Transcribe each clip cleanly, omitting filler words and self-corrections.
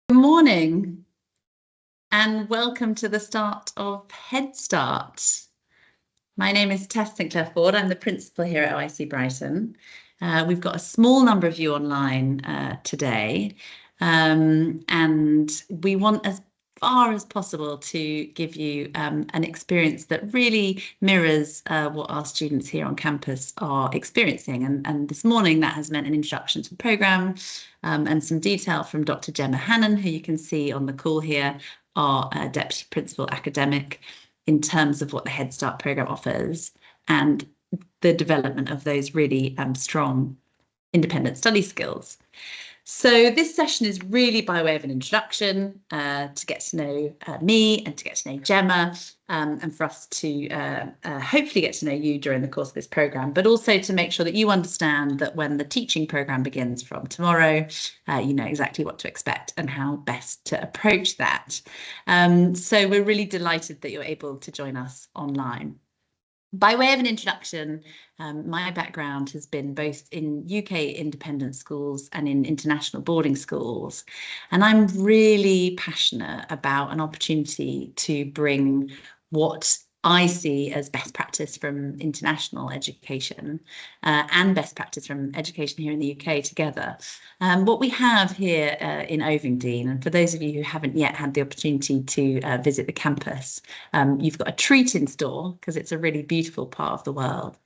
Good morning and welcome to the start of Headstart. My name is Tess Sinclair Ford. I'm the principal here at OIC Brighton. We've got a small number of you online today, and we want as far as possible to give you an experience that really mirrors what our students here on campus are experiencing. And this morning that has meant an introduction to the programme and some detail from Dr. Gemma Hannon, who you can see on the call here, our Deputy Principal Academic, in terms of what the Head Start programme offers and the development of those really strong independent study skills. So this session is really by way of an introduction to get to know me and to get to know Gemma, and for us to hopefully get to know you during the course of this programme, but also to make sure that you understand that when the teaching programme begins from tomorrow, you know exactly what to expect and how best to approach that. So we're really delighted that you're able to join us online. By way of an introduction, my background has been both in UK independent schools and in international boarding schools. And I'm really passionate about an opportunity to bring what I see as best practice from international education and best practice from education here in the UK together. What we have here in Ovingdean, and for those of you who haven't yet had the opportunity to visit the campus, you've got a treat in store because it's a really beautiful part of the world.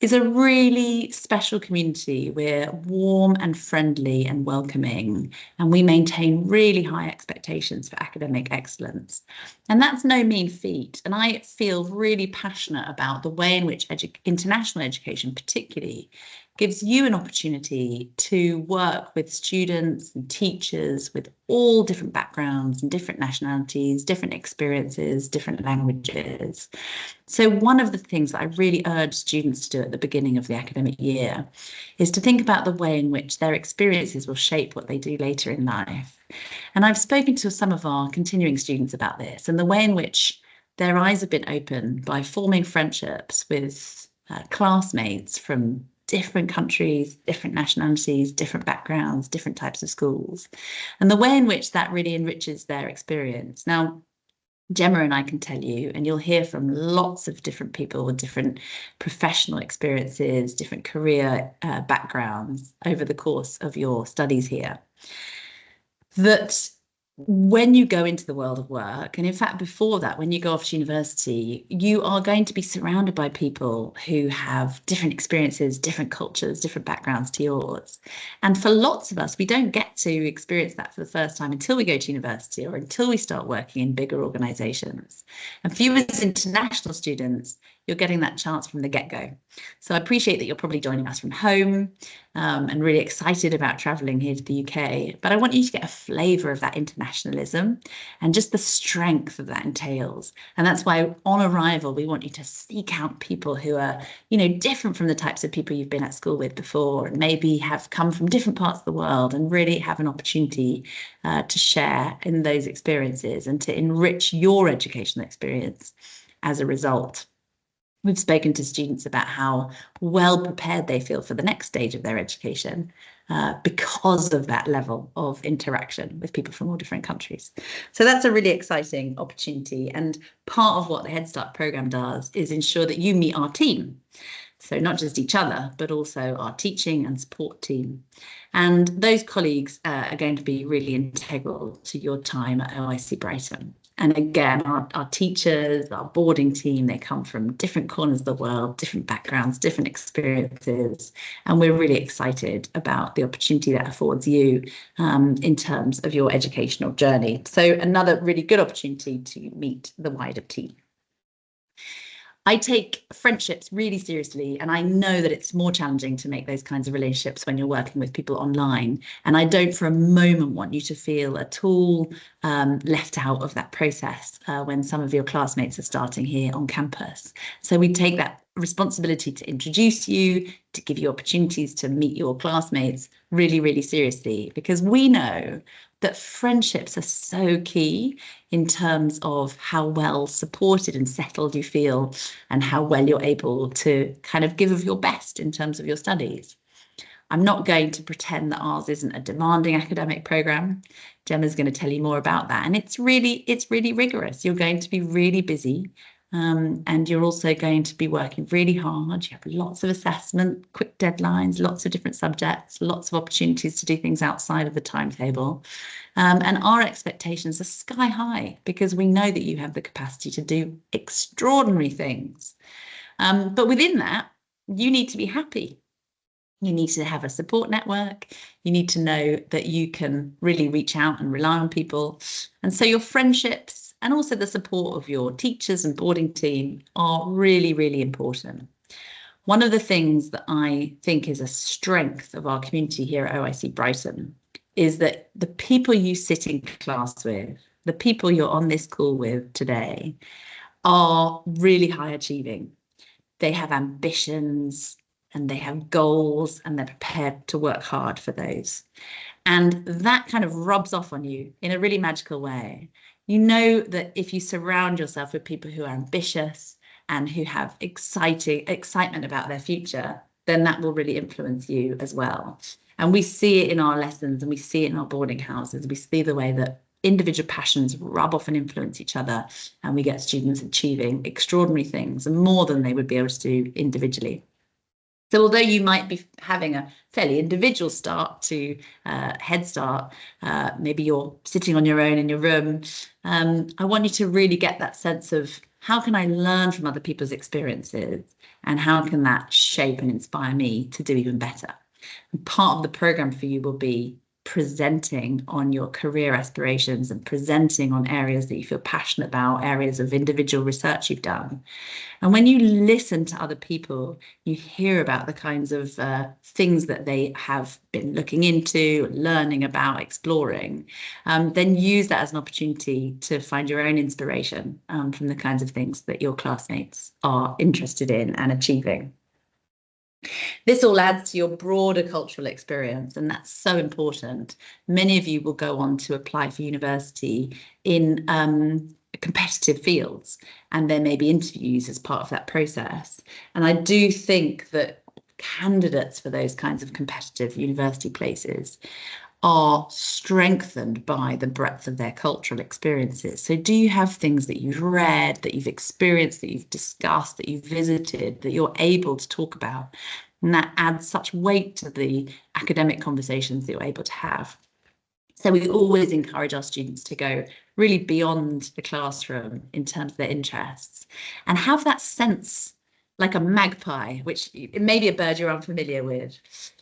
Is a really special community. We're warm and friendly and welcoming, and we maintain really high expectations for academic excellence. And that's no mean feat. And I feel really passionate about the way in which international education particularly gives you an opportunity to work with students and teachers with all different backgrounds and different nationalities, different experiences, different languages. So one of the things that I really urge students to do at the beginning of the academic year is to think about the way in which their experiences will shape what they do later in life. And I've spoken to some of our continuing students about this and the way in which their eyes have been opened by forming friendships with classmates from different countries, different nationalities, different backgrounds, different types of schools, and the way in which that really enriches their experience. Now, Gemma and I can tell you, and you'll hear from lots of different people with different professional experiences, different career backgrounds over the course of your studies here, that when you go into the world of work, and in fact, before that, when you go off to university, you are going to be surrounded by people who have different experiences, different cultures, different backgrounds to yours. And for lots of us, we don't get to experience that for the first time until we go to university or until we start working in bigger organizations. And for you as international students, you're getting that chance from the get-go. So I appreciate that you're probably joining us from home and really excited about traveling here to the UK. But I want you to get a flavour of that internationalism and just the strength that that entails. And that's why on arrival, we want you to seek out people who are, you know, different from the types of people you've been at school with before and maybe have come from different parts of the world and really have an opportunity to share in those experiences and to enrich your educational experience as a result. We've spoken to students about how well prepared they feel for the next stage of their education because of that level of interaction with people from all different countries. So that's a really exciting opportunity. And part of what the Head Start programme does is ensure that you meet our team. So not just each other, but also our teaching and support team. And those colleagues are going to be really integral to your time at OIC Brighton. And again, our teachers, our boarding team, they come from different corners of the world, different backgrounds, different experiences. And we're really excited about the opportunity that affords you in terms of your educational journey. So another really good opportunity to meet the wider team. I take friendships really seriously, and I know that it's more challenging to make those kinds of relationships when you're working with people online. And I don't for a moment want you to feel at all left out of that process when some of your classmates are starting here on campus. So we take that responsibility to introduce you, to give you opportunities to meet your classmates really, really seriously, because we know that friendships are so key in terms of how well supported and settled you feel and how well you're able to kind of give of your best in terms of your studies. I'm not going to pretend that ours isn't a demanding academic program. Gemma's going to tell you more about that. And it's really rigorous. You're going to be really busy. And you're also going to be working really hard. You have lots of assessment, quick deadlines, lots of different subjects, lots of opportunities to do things outside of the timetable. And our expectations are sky high because we know that you have the capacity to do extraordinary things. But within that, you need to be happy. You need to have a support network. You need to know that you can really reach out and rely on people. And so your friendships and also the support of your teachers and boarding team are really important. One of the things that I think is a strength of our community here at OIC Brighton is that the people you sit in class with, the people you're on this call with today, are really high achieving. They have ambitions and they have goals and they're prepared to work hard for those. And that kind of rubs off on you in a really magical way. You know that if you surround yourself with people who are ambitious and who have excitement about their future, then that will really influence you as well. And we see it in our lessons and we see it in our boarding houses. We see the way that individual passions rub off and influence each other, and we get students achieving extraordinary things and more than they would be able to do individually. So although you might be having a fairly individual start to Headstart, maybe you're sitting on your own in your room, I want you to really get that sense of how can I learn from other people's experiences and how can that shape and inspire me to do even better. And part of the program for you will be presenting on your career aspirations and presenting on areas that you feel passionate about, areas of individual research you've done. And when you listen to other people, you hear about the kinds of things that they have been looking into, learning about, exploring, then use that as an opportunity to find your own inspiration from the kinds of things that your classmates are interested in and achieving. This all adds to your broader cultural experience, and that's so important. Many of you will go on to apply for university in competitive fields, and there may be interviews as part of that process. And I do think that candidates for those kinds of competitive university places are strengthened by the breadth of their cultural experiences. So do you have things that you've read, that you've experienced, that you've discussed, that you've visited, that you're able to talk about? And that adds such weight to the academic conversations that you're able to have. So we always encourage our students to go really beyond the classroom in terms of their interests and have that sense like a magpie, which it may be a bird you're unfamiliar with.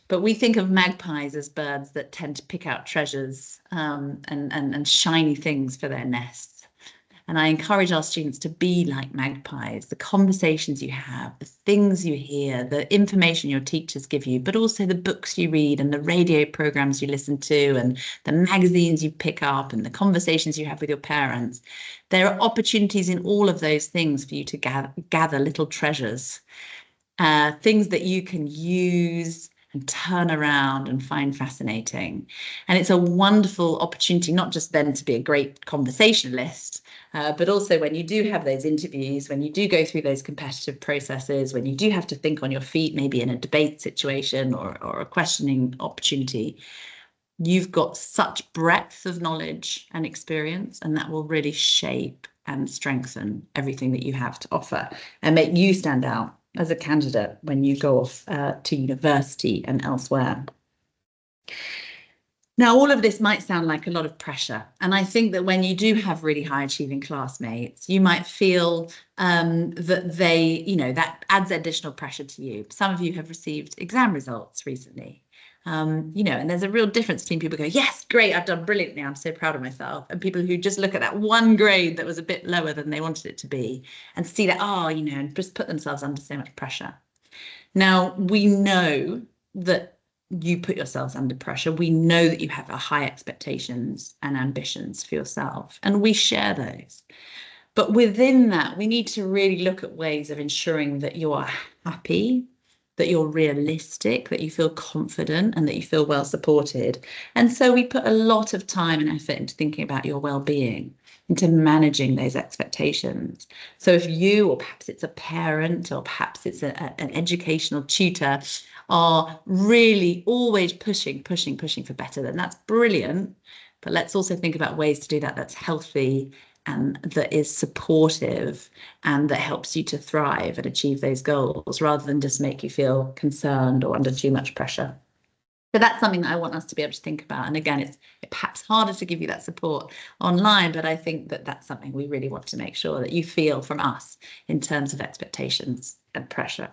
But we think of magpies as birds that tend to pick out treasures and shiny things for their nests. And I encourage our students to be like magpies, the conversations you have, the things you hear, the information your teachers give you, but also the books you read and the radio programs you listen to and the magazines you pick up and the conversations you have with your parents. There are opportunities in all of those things for you to gather little treasures, things that you can use and turn around and find fascinating. And it's a wonderful opportunity, not just then to be a great conversationalist, but also when you do have those interviews, when you do go through those competitive processes, when you do have to think on your feet, maybe in a debate situation or a questioning opportunity, you've got such breadth of knowledge and experience, and that will really shape and strengthen everything that you have to offer and make you stand out as a candidate when you go off to university and elsewhere. Now, all of this might sound like a lot of pressure. And I think that when you do have really high achieving classmates, you might feel that that adds additional pressure to you. Some of you have received exam results recently. And there's a real difference between people who go, yes, great, I've done brilliantly, I'm so proud of myself, and people who just look at that one grade that was a bit lower than they wanted it to be and see that, and just put themselves under so much pressure. Now, we know that you put yourselves under pressure. We know that you have high expectations and ambitions for yourself, and we share those. But within that, we need to really look at ways of ensuring that you are happy, that you're realistic, that you feel confident and that you feel well supported. And so we put a lot of time and effort into thinking about your well-being, into managing those expectations. So if you, or perhaps it's a parent, or perhaps it's an educational tutor, are really always pushing for better, then that's brilliant. But let's also think about ways to do that that's healthy and that is supportive and that helps you to thrive and achieve those goals rather than just make you feel concerned or under too much pressure. But that's something that I want us to be able to think about. And again, it's perhaps harder to give you that support online, but I think that that's something we really want to make sure that you feel from us in terms of expectations and pressure.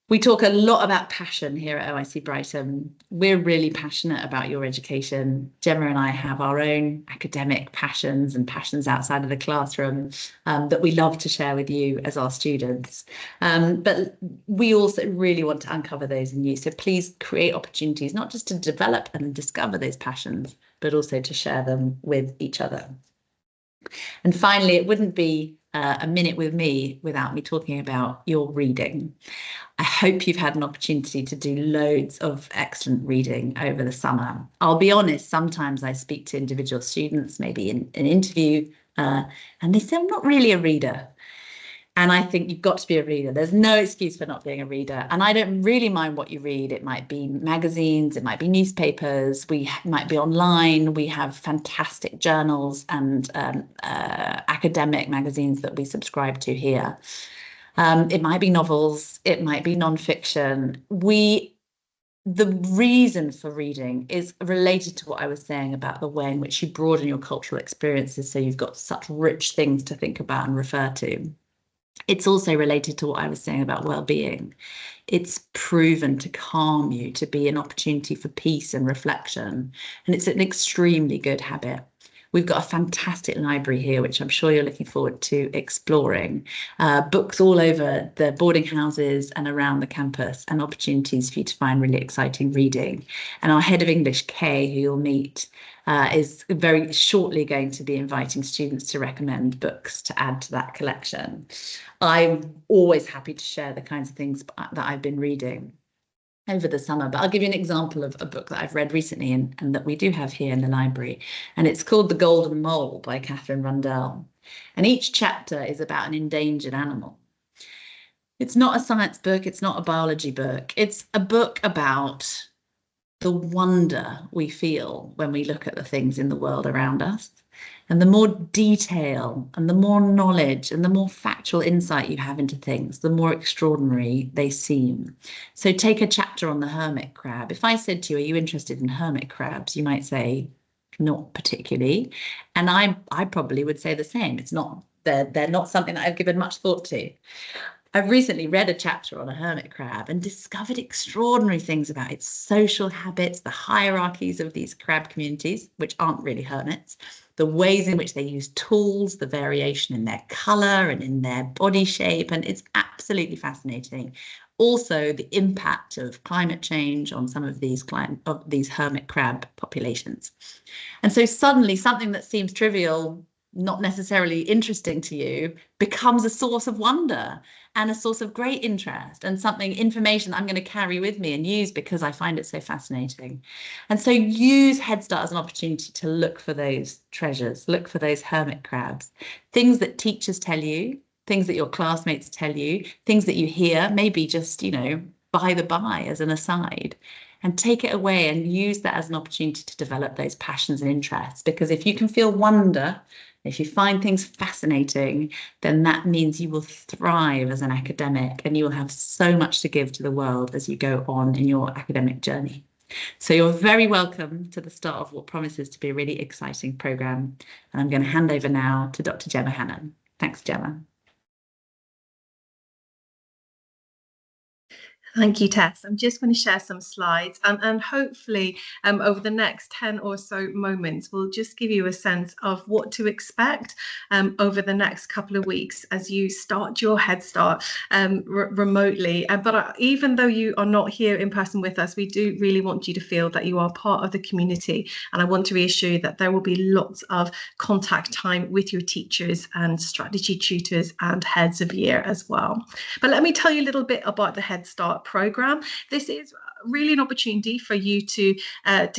We talk a lot about passion here at OIC Brighton. We're really passionate about your education. Gemma and I have our own academic passions and passions outside of the classroom that we love to share with you as our students. But we also really want to uncover those in you. So please create opportunities, not just to develop and discover those passions, but also to share them with each other. And finally, it wouldn't be a minute with me without me talking about your reading. I hope you've had an opportunity to do loads of excellent reading over the summer. I'll be honest, sometimes I speak to individual students, maybe in an interview, and they say, I'm not really a reader. And I think you've got to be a reader. There's no excuse for not being a reader. And I don't really mind what you read. It might be magazines, it might be newspapers, we might be online. We have fantastic journals and academic magazines that we subscribe to here. It might be novels, it might be nonfiction. The reason for reading is related to what I was saying about the way in which you broaden your cultural experiences, so you've got such rich things to think about and refer to. It's also related to what I was saying about well-being. It's proven to calm you, to be an opportunity for peace and reflection, and it's an extremely good habit. We've got a fantastic library here, which I'm sure you're looking forward to exploring. Books all over the boarding houses and around the campus, and opportunities for you to find really exciting reading. And our head of English, Kay, who you'll meet, is very shortly going to be inviting students to recommend books to add to that collection. I'm always happy to share the kinds of things that I've been reading over the summer, but I'll give you an example of a book that I've read recently and that we do have here in the library, and it's called The Golden Mole by Catherine Rundell, and each chapter is about an endangered animal. It's not a science book, it's not a biology book, it's a book about the wonder we feel when we look at the things in the world around us. And the more detail and the more knowledge and the more factual insight you have into things, the more extraordinary they seem. So take a chapter on the hermit crab. If I said to you, are you interested in hermit crabs? You might say, not particularly. And I probably would say the same. It's not, they're not something that I've given much thought to. I've recently read a chapter on a hermit crab and discovered extraordinary things about its social habits, the hierarchies of these crab communities, which aren't really hermits, the ways in which they use tools, the variation in their colour and in their body shape, and it's absolutely fascinating. Also, the impact of climate change on some of these hermit crab populations. And so suddenly something that seems trivial, not necessarily interesting to you, becomes a source of wonder and a source of great interest and information I'm going to carry with me and use because I find it so fascinating. And so use Headstart as an opportunity to look for those treasures, look for those hermit crabs, things that teachers tell you, things that your classmates tell you, things that you hear, maybe just, by the by as an aside, and take it away and use that as an opportunity to develop those passions and interests. Because if you can feel wonder, if you find things fascinating, then that means you will thrive as an academic and you will have so much to give to the world as you go on in your academic journey. So you're very welcome to the start of what promises to be a really exciting programme. And I'm going to hand over now to Dr. Gemma Hannon. Thanks, Gemma. Thank you, Tess. I'm just going to share some slides and hopefully over the next 10 or so moments, we'll just give you a sense of what to expect over the next couple of weeks as you start your Headstart remotely. But even though you are not here in person with us, we do really want you to feel that you are part of the community. And I want to reassure you that there will be lots of contact time with your teachers and strategy tutors and heads of year as well. But let me tell you a little bit about the Headstart program. This is really an opportunity for you to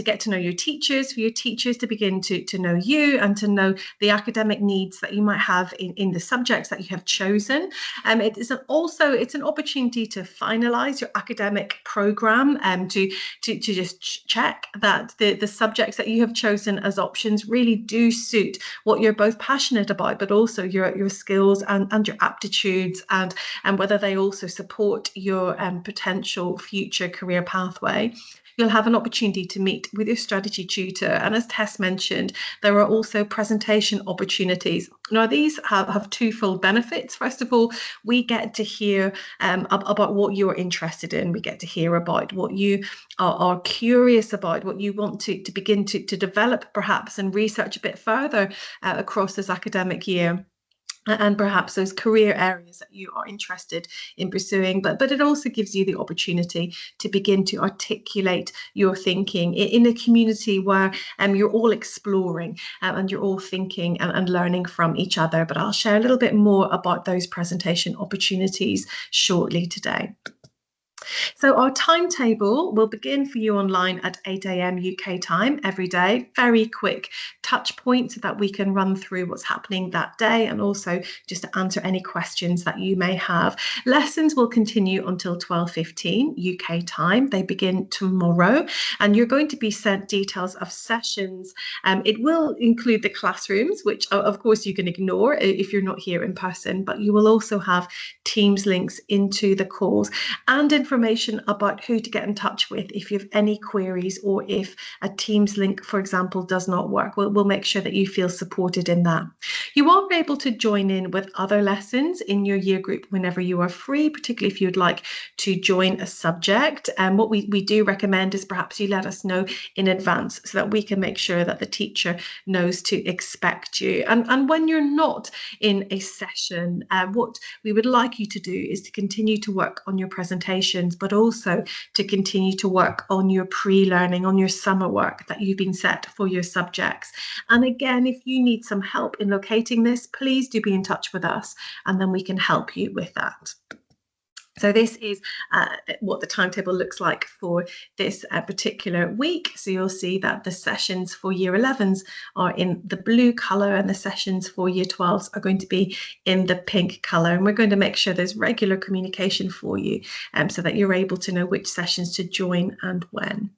get to know your teachers, for your teachers to begin to know you and to know the academic needs that you might have in the subjects that you have chosen. It's an opportunity to finalize your academic program and to just check that the subjects that you have chosen as options really do suit what you're both passionate about, but also your skills and your aptitudes, and whether they also support your potential future career pathway. You'll have an opportunity to meet with your strategy tutor. And as Tess mentioned, there are also presentation opportunities. Now, these have twofold benefits. First of all, we get to hear about what you're interested in. We get to hear about what you are curious about, what you want to begin to develop perhaps and research a bit further across this academic year, and perhaps those career areas that you are interested in pursuing. But it also gives you the opportunity to begin to articulate your thinking in a community where you're all exploring and you're all thinking and learning from each other. But I'll share a little bit more about those presentation opportunities shortly today. So our timetable will begin for you online at 8 a.m. UK time every day. Very quick touch points so that we can run through what's happening that day, and also just to answer any questions that you may have. Lessons will continue until 12:15 UK time. They begin tomorrow, and you're going to be sent details of sessions. It will include the classrooms, which of course you can ignore if you're not here in person, but you will also have Teams links into the calls and information about who to get in touch with if you have any queries, or if a Teams link, for example, does not work. We'll make sure that you feel supported in that. You are able to join in with other lessons in your year group whenever you are free, particularly if you'd like to join a subject. And what we do recommend is perhaps you let us know in advance so that we can make sure that the teacher knows to expect you. And when you're not in a session, what we would like you to do is to continue to work on your presentations, but also to continue to work on your pre-learning, on your summer work that you've been set for your subjects. And again, if you need some help in locating this, please do be in touch with us, and then we can help you with that. So this is what the timetable looks like for this particular week. So you'll see that the sessions for year 11s are in the blue colour, and the sessions for year 12s are going to be in the pink colour. And we're going to make sure there's regular communication for you so that you're able to know which sessions to join and when.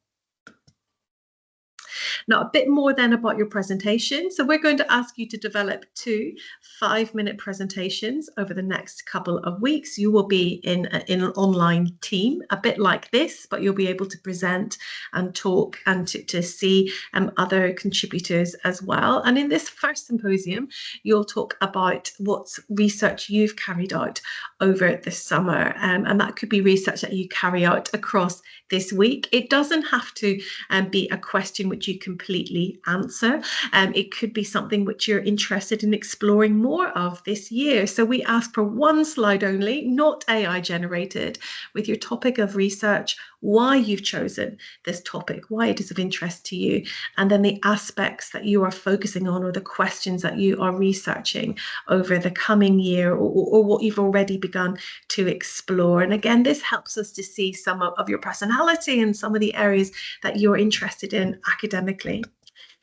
Now, a bit more then about your presentation. So we're going to ask you to develop 2 5-minute presentations over the next couple of weeks. You will be in an online team, a bit like this, but you'll be able to present and talk and to see other contributors as well. And in this first symposium, you'll talk about what research you've carried out over the summer. And that could be research that you carry out across this week. It doesn't have to be a question which you completely answer. It could be something which you're interested in exploring more of this year. So we ask for 1 slide only, not AI generated, with your topic of research, why you've chosen this topic, why it is of interest to you, and then the aspects that you are focusing on, or the questions that you are researching over the coming year, or what you've already begun to explore. And again, this helps us to see some of your personality and some of the areas that you're interested in academically.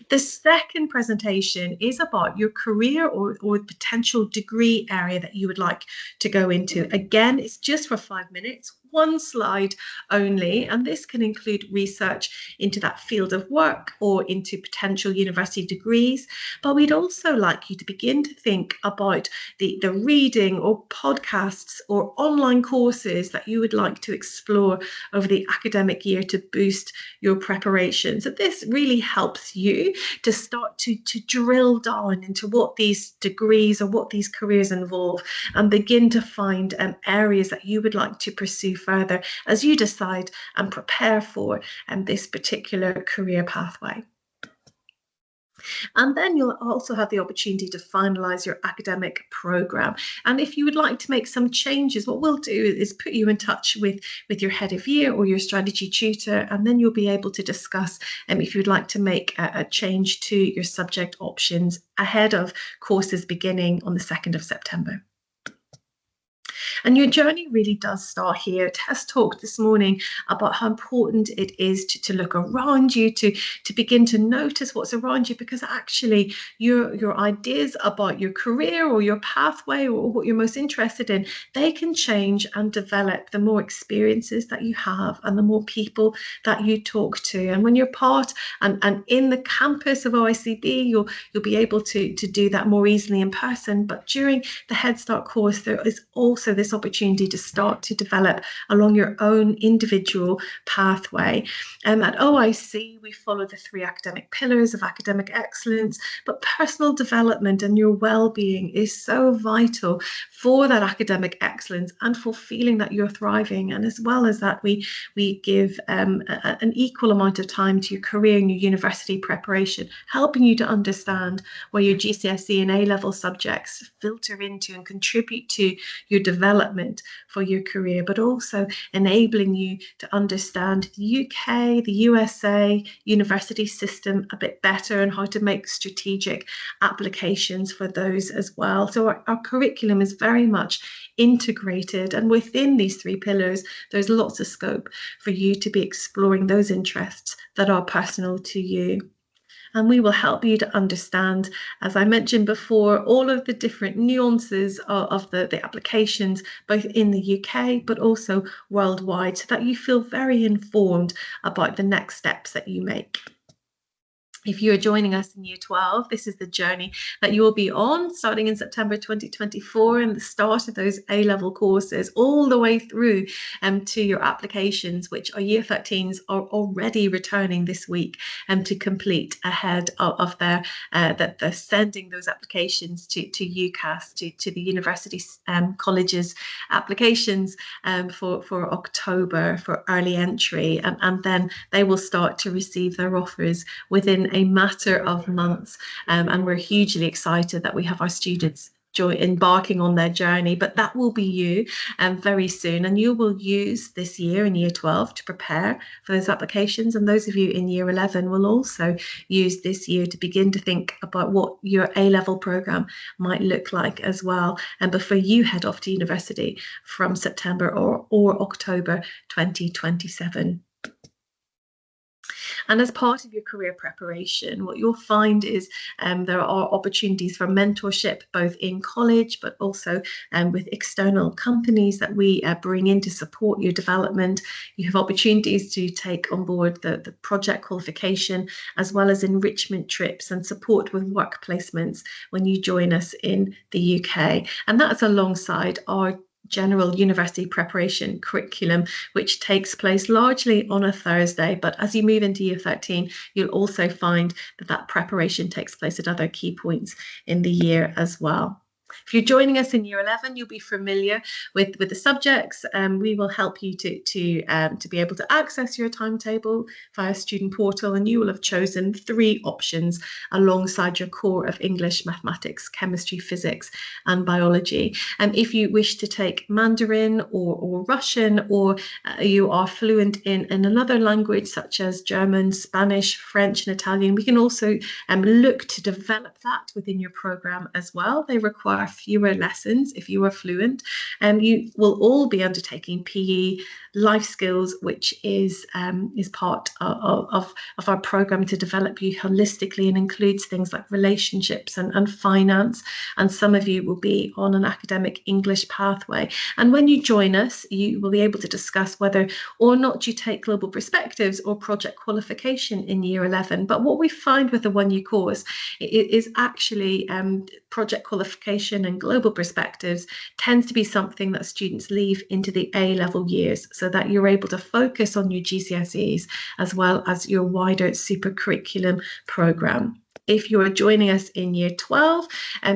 The second presentation is about your career or potential degree area that you would like to go into. Again, it's just for 5 minutes, 1 slide only, and this can include research into that field of work or into potential university degrees. But we'd also like you to begin to think about the reading or podcasts or online courses that you would like to explore over the academic year to boost your preparation. So this really helps you to start to drill down into what these degrees or what these careers involve, and begin to find areas that you would like to pursue further as you decide and prepare for this particular career pathway. And then you'll also have the opportunity to finalise your academic programme. And if you would like to make some changes, what we'll do is put you in touch with your head of year or your strategy tutor, and then you'll be able to discuss if you'd like to make a change to your subject options ahead of courses beginning on the 2nd of September. And your journey really does start here. Tess talked this morning about how important it is to look around you, to begin to notice what's around you, because actually your ideas about your career or your pathway or what you're most interested in, they can change and develop the more experiences that you have and the more people that you talk to. And when you're part and in the campus of OICB, you'll be able to do that more easily in person. But during the Headstart course, there is also this opportunity to start to develop along your own individual pathway. At OIC, we follow the 3 academic pillars of academic excellence, but personal development and your well-being is so vital for that academic excellence and for feeling that you're thriving. And as well as that, we give an equal amount of time to your career and your university preparation, helping you to understand where your GCSE and A-level subjects filter into and contribute to your development for your career, but also enabling you to understand the UK, the USA university system a bit better and how to make strategic applications for those as well. So our curriculum is very much integrated, and within these 3 pillars, there's lots of scope for you to be exploring those interests that are personal to you. And we will help you to understand, as I mentioned before, all of the different nuances of the applications, both in the UK, but also worldwide, so that you feel very informed about the next steps that you make. If you're joining us in Year 12, this is the journey that you will be on starting in September 2024 and the start of those A-level courses all the way through to your applications, which our Year 13s are already returning this week to complete ahead of their that they're sending those applications to UCAS, to the university colleges applications for October for early entry, and then they will start to receive their offers within a matter of months, and we're hugely excited that we have our students embarking on their journey, but that will be you very soon, and you will use this year in Year 12 to prepare for those applications, and those of you in Year 11 will also use this year to begin to think about what your A-level programme might look like as well, and before you head off to university from September or October 2027. And as part of your career preparation, what you'll find is there are opportunities for mentorship, both in college, but also with external companies that we bring in to support your development. You have opportunities to take on board the project qualification, as well as enrichment trips and support with work placements when you join us in the UK. And that's alongside our general university preparation curriculum, which takes place largely on a Thursday. But as you move into Year 13, you'll also find that preparation takes place at other key points in the year as well. If you're joining us in Year 11, you'll be familiar with the subjects. We will help you to be able to access your timetable via Student Portal, and you will have chosen 3 options alongside your core of English, mathematics, chemistry, physics, and biology. And if you wish to take Mandarin or Russian, or you are fluent in another language such as German, Spanish, French, and Italian, we can also look to develop that within your program as well. They require fewer lessons if you are fluent, and you will all be undertaking PE, life skills, which is part of our program to develop you holistically, and includes things like relationships and finance. And some of you will be on an academic English pathway, and when you join us, you will be able to discuss whether or not you take global perspectives or project qualification in Year 11. But what we find with the 1-year course is actually project qualification and global perspectives tends to be something that students leave into the A-level years, so that you're able to focus on your GCSEs as well as your wider super curriculum programme. If you are joining us in Year 12,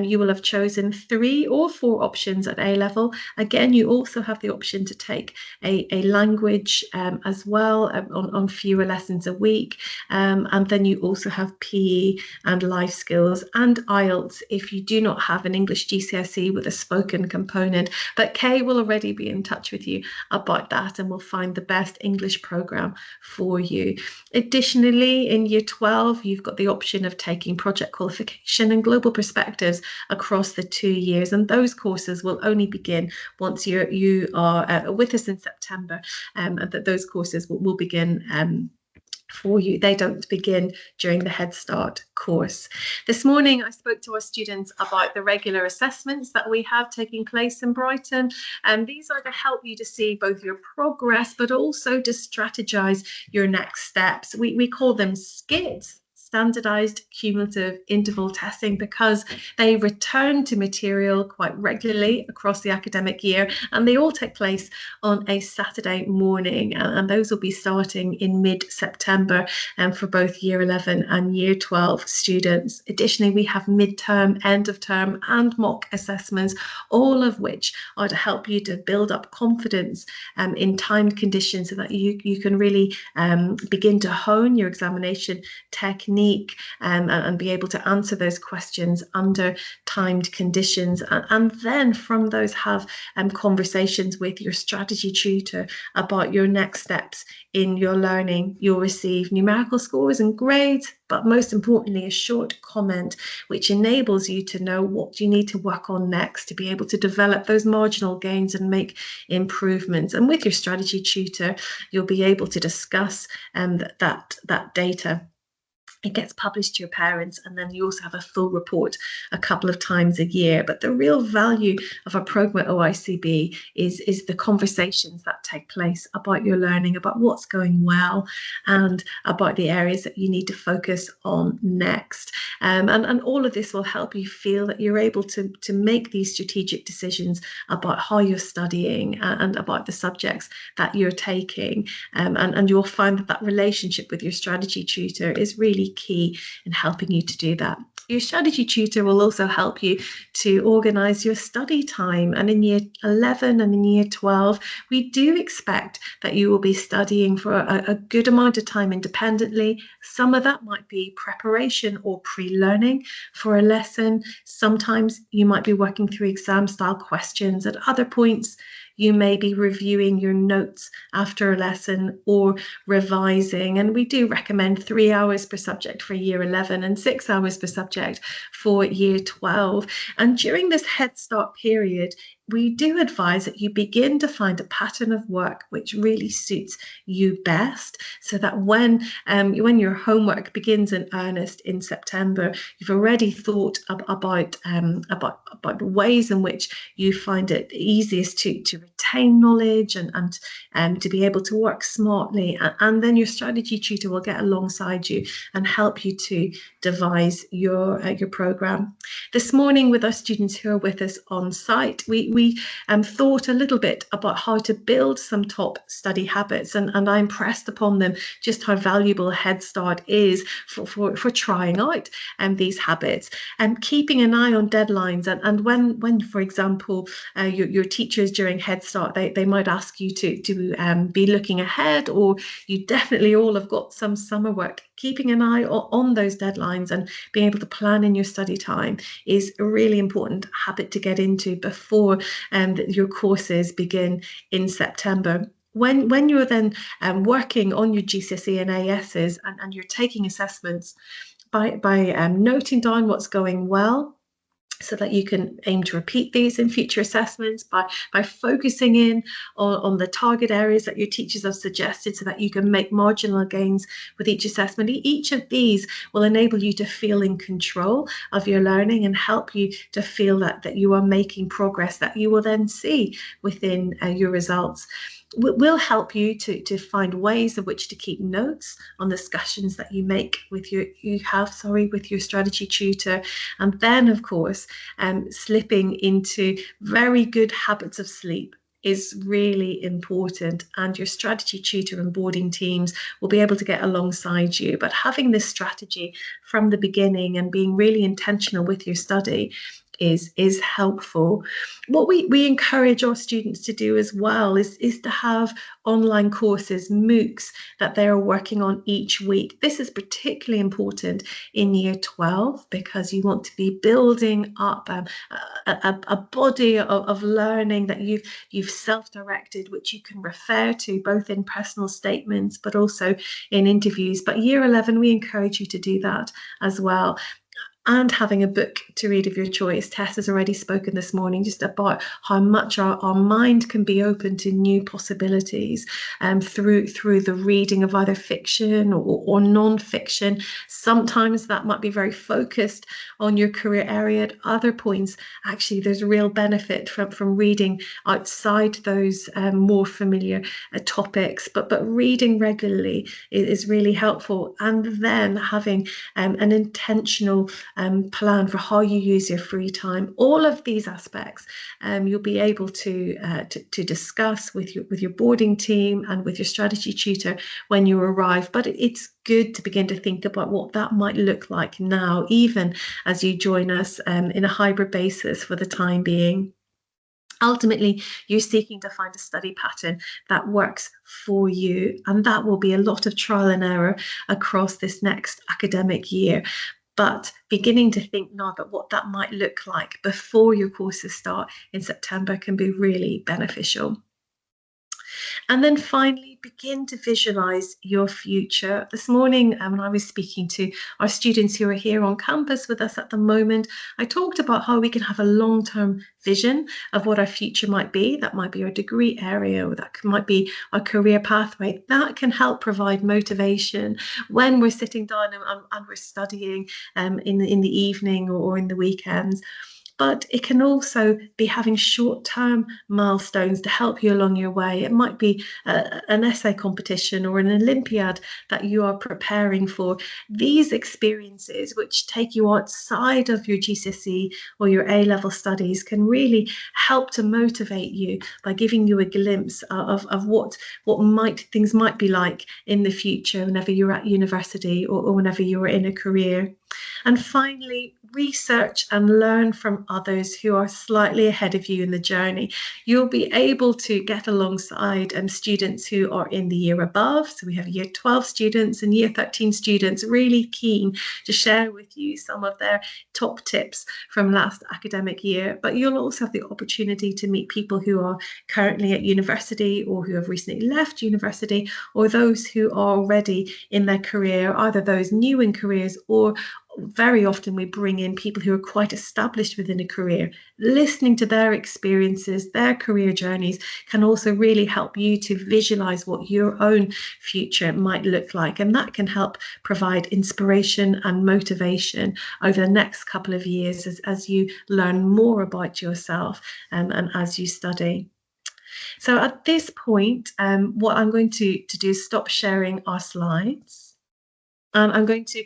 you will have chosen 3 or 4 options at A-level. Again, you also have the option to take a language as well on fewer lessons a week. And then you also have PE and life skills and IELTS if you do not have an English GCSE with a spoken component. But Kay will already be in touch with you about that, and will find the best English programme for you. Additionally, in Year 12, you've got the option of taking making, project qualification, and global perspectives across the 2 years. And those courses will only begin once you are with us in September, and that those courses will begin for you. They don't begin during the Head Start course. This morning, I spoke to our students about the regular assessments that we have taking place in Brighton. And these are to help you to see both your progress, but also to strategize your next steps. We call them SCITs, standardized cumulative interval testing, because they return to material quite regularly across the academic year, and they all take place on a Saturday morning, and those will be starting in mid-September for both year 11 and year 12 students. Additionally, we have midterm, end of term and mock assessments, all of which are to help you to build up confidence in timed conditions, so that you can really begin to hone your examination technique and be able to answer those questions under timed conditions. And then from those have conversations with your strategy tutor about your next steps in your learning. You'll receive numerical scores and grades, but most importantly, a short comment which enables you to know what you need to work on next to be able to develop those marginal gains and make improvements. And with your strategy tutor, you'll be able to discuss that data. It gets published to your parents, and then you also have a full report a couple of times a year. But the real value of a program at OICB is the conversations that take place about your learning, about what's going well, and about the areas that you need to focus on next. And all of this will help you feel that you're able to make these strategic decisions about how you're studying and about the subjects that you're taking. And you'll find that relationship with your strategy tutor is really key in helping you to do that. Your strategy tutor will also help you to organise your study time. And in year 11 and in year 12, we do expect that you will be studying for a good amount of time independently. Some of that might be preparation or pre-learning for a lesson. Sometimes you might be working through exam-style questions. At other points, you may be reviewing your notes after a lesson or revising. And we do recommend 3 hours per subject for year 11 and 6 hours per subject for year 12. And during this Head Start period, we do advise that you begin to find a pattern of work which really suits you best, so that when your homework begins in earnest in September, you've already thought about ways in which you find it easiest to retain knowledge and to be able to work smartly. And then your strategy tutor will get alongside you and help you to devise your program. This morning, with our students who are with us on site, we thought a little bit about how to build some top study habits, and I impressed upon them just how valuable Head Start is for trying out these habits and keeping an eye on deadlines. And when for example, your teachers during Head Start, they might ask you to be looking ahead, or you definitely all have got some summer work. Keeping an eye on those deadlines and being able to plan in your study time is a really important habit to get into before your courses begin in September. When you're then working on your GCSE and ASs and you're taking assessments, by noting down what's going well, so that you can aim to repeat these in future assessments, by focusing in on the target areas that your teachers have suggested, so that you can make marginal gains with each assessment. Each of these will enable you to feel in control of your learning and help you to feel that you are making progress that you will then see within your results. Will help you to find ways in which to keep notes on discussions that you make with your strategy tutor. And then, of course, slipping into very good habits of sleep is really important, and your strategy tutor and boarding teams will be able to get alongside you. But having this strategy from the beginning and being really intentional with your study is helpful. What we encourage our students to do as well is to have online courses, MOOCs, that they are working on each week. This is particularly important in year 12 because you want to be building up a body of learning that you've self-directed, which you can refer to both in personal statements but also in interviews. But year 11, we encourage you to do that as well. And having a book to read of your choice. Tess has already spoken this morning just about how much our mind can be open to new possibilities through the reading of either fiction or non-fiction. Sometimes that might be very focused on your career area. At other points, actually, there's real benefit from reading outside those more familiar topics. But reading regularly is really helpful. And then having an intentional plan for how you use your free time. All of these aspects you'll be able to discuss with your boarding team and with your strategy tutor when you arrive. But it's good to begin to think about what that might look like now, even as you join us in a hybrid basis for the time being. Ultimately, you're seeking to find a study pattern that works for you, and that will be a lot of trial and error across this next academic year. But beginning to think now about what that might look like before your courses start in September can be really beneficial. And then finally, begin to visualize your future. This morning, when I was speaking to our students who are here on campus with us at the moment, I talked about how we can have a long-term vision of what our future might be. That might be our degree area, or that might be our career pathway. That can help provide motivation when we're sitting down and we're studying in the evening or in the weekends. But it can also be having short-term milestones to help you along your way. It might be an essay competition or an Olympiad that you are preparing for. These experiences, which take you outside of your GCSE or your A-level studies, can really help to motivate you by giving you a glimpse of what things might be like in the future whenever you're at university or whenever you're in a career. And finally, research and learn from others who are slightly ahead of you in the journey. You'll be able to get alongside students who are in the year above. So we have year 12 students and year 13 students really keen to share with you some of their top tips from last academic year. But you'll also have the opportunity to meet people who are currently at university or who have recently left university, or those who are already in their career, either those new in careers or very often we bring in people who are quite established within a career. Listening to their experiences, their career journeys can also really help you to visualize what your own future might look like. And that can help provide inspiration and motivation over the next couple of years as you learn more about yourself and as you study. So at this point, what I'm going to do is stop sharing our slides. I'm going to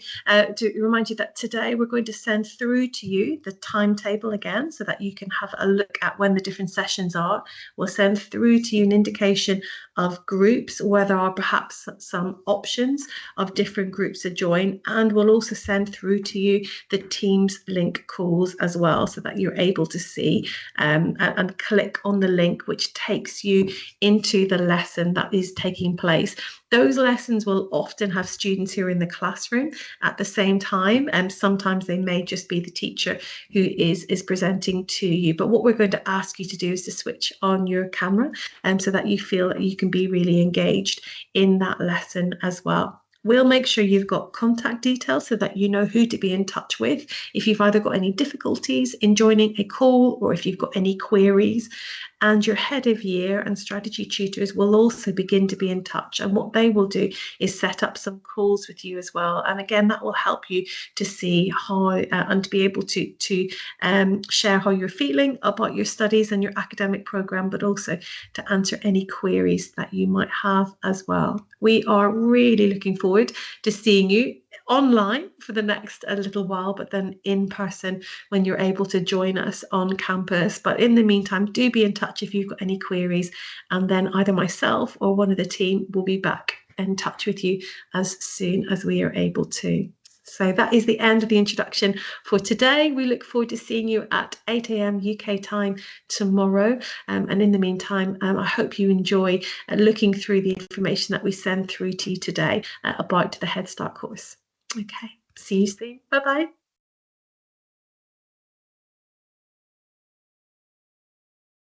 remind you that today we're going to send through to you the timetable again so that you can have a look at when the different sessions are. We'll send through to you an indication of groups, where there are perhaps some options of different groups to join, and we'll also send through to you the Teams link calls as well so that you're able to see and click on the link which takes you into the lesson that is taking place. Those lessons will often have students who are in the classroom at the same time, and sometimes they may just be the teacher who is presenting to you. But what we're going to ask you to do is to switch on your camera so that you feel that you can be really engaged in that lesson as well. We'll make sure you've got contact details so that you know who to be in touch with if you've either got any difficulties in joining a call or if you've got any queries. And your head of year and strategy tutors will also begin to be in touch. And what they will do is set up some calls with you as well. And again, that will help you to see how and to be able to share how you're feeling about your studies and your academic program, but also to answer any queries that you might have as well. We are really looking forward to seeing you online for the next a little while, but then in person when you're able to join us on campus. But in the meantime, do be in touch if you've got any queries, and then either myself or one of the team will be back in touch with you as soon as we are able to. So that is the end of the introduction for today. We look forward to seeing you at 8 a.m. UK time tomorrow. And in the meantime, I hope you enjoy looking through the information that we send through to you today about the Headstart course. Okay, see you soon. Bye-bye.